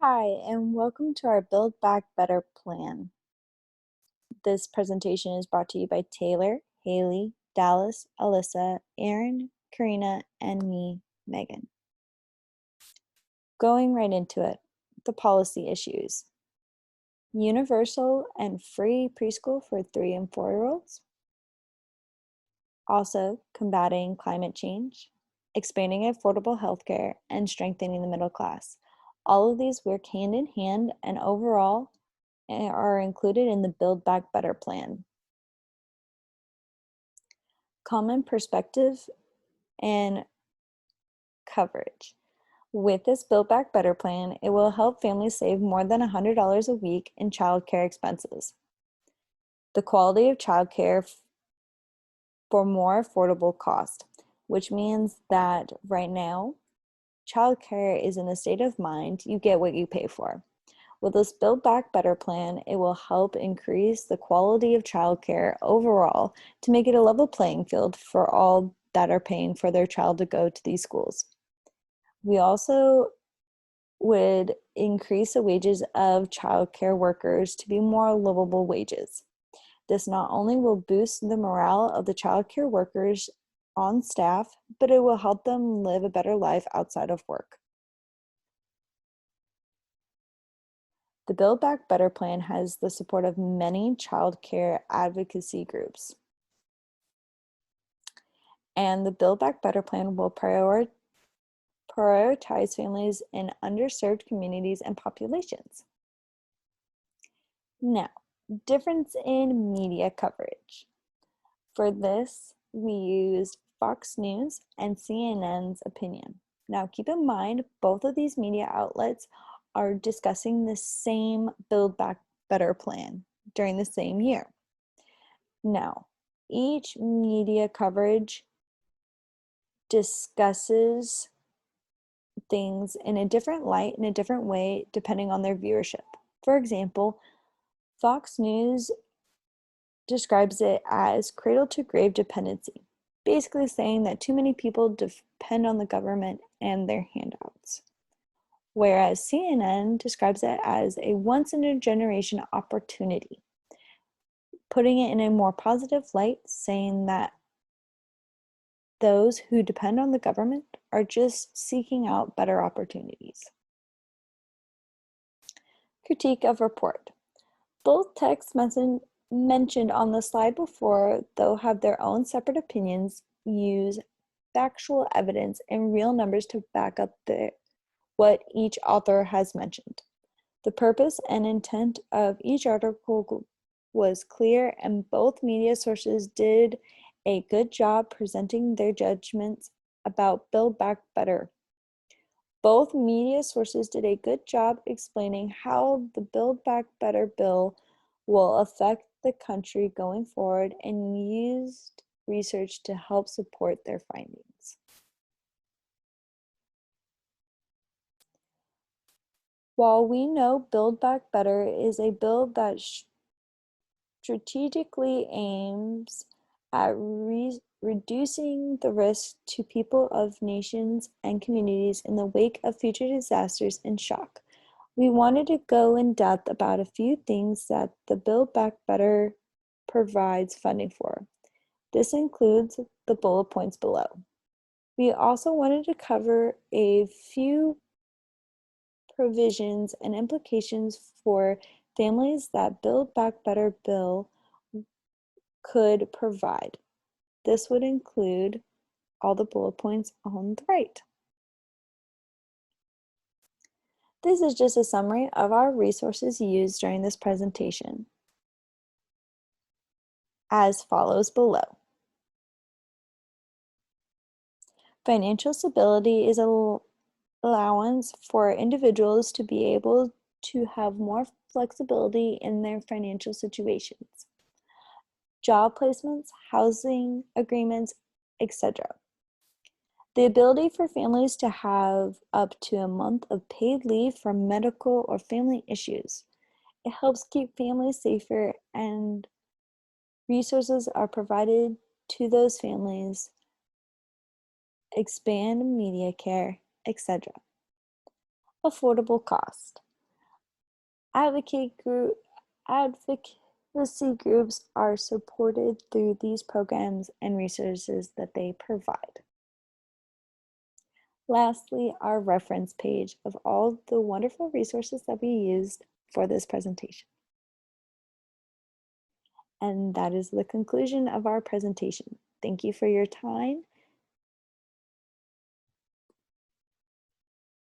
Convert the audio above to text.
Hi, and welcome to our Build Back Better plan. This presentation is brought to you by Taylor, Haley, Dallas, Alyssa, Aaron, Karina, and me, Megan. Going right into it, the policy issues. Universal and free preschool for 3 and 4-year-olds. Also, combating climate change, expanding affordable healthcare, and strengthening the middle class. All of these work hand in hand and overall are included in the Build Back Better plan. Common perspective and coverage. With this Build Back Better plan, it will help families save more than $100 a week in childcare expenses. The quality of childcare for more affordable cost, which means that right now, childcare is in a state of mind, you get what you pay for. With this Build Back Better plan, it will help increase the quality of childcare overall to make it a level playing field for all that are paying for their child to go to these schools. We also would increase the wages of childcare workers to be more livable wages. This not only will boost the morale of the childcare workers on staff, but it will help them live a better life outside of work. The Build Back Better plan has the support of many child care advocacy groups. And the Build Back Better plan will prioritize families in underserved communities and populations. Now, difference in media coverage. For this, we used Fox News and CNN's opinion. Now, keep in mind, both of these media outlets are discussing the same Build Back Better plan during the same year. Now, each media coverage discusses things in a different light, in a different way, depending on their viewership. For example, Fox News describes it as cradle to grave dependency, basically saying that too many people depend on the government and their handouts. Whereas CNN describes it as a once in a generation opportunity, putting it in a more positive light, saying that those who depend on the government are just seeking out better opportunities. Critique of report. Both texts mentioned on the slide before, though have their own separate opinions, use factual evidence and real numbers to back up what each author has mentioned. The purpose and intent of each article was clear, and both media sources did a good job presenting their judgments about Build Back Better. Both media sources did a good job explaining how the Build Back Better bill will affect the country going forward and used research to help support their findings. While we know Build Back Better is a bill that strategically aims at reducing the risk to people of nations and communities in the wake of future disasters and shock, we wanted to go in depth about a few things that the Build Back Better provides funding for. This includes the bullet points below. We also wanted to cover a few provisions and implications for families that Build Back Better bill could provide. This would include all the bullet points on the right. This is just a summary of our resources used during this presentation, as follows below. Financial stability is an allowance for individuals to be able to have more flexibility in their financial situations. Job placements, housing agreements, etc. The ability for families to have up to a month of paid leave for medical or family issues. It helps keep families safer, and resources are provided to those families, expand media care, etc. Affordable cost. Advocacy groups are supported through these programs and resources that they provide. Lastly, our reference page of all the wonderful resources that we used for this presentation. And that is the conclusion of our presentation. Thank you for your time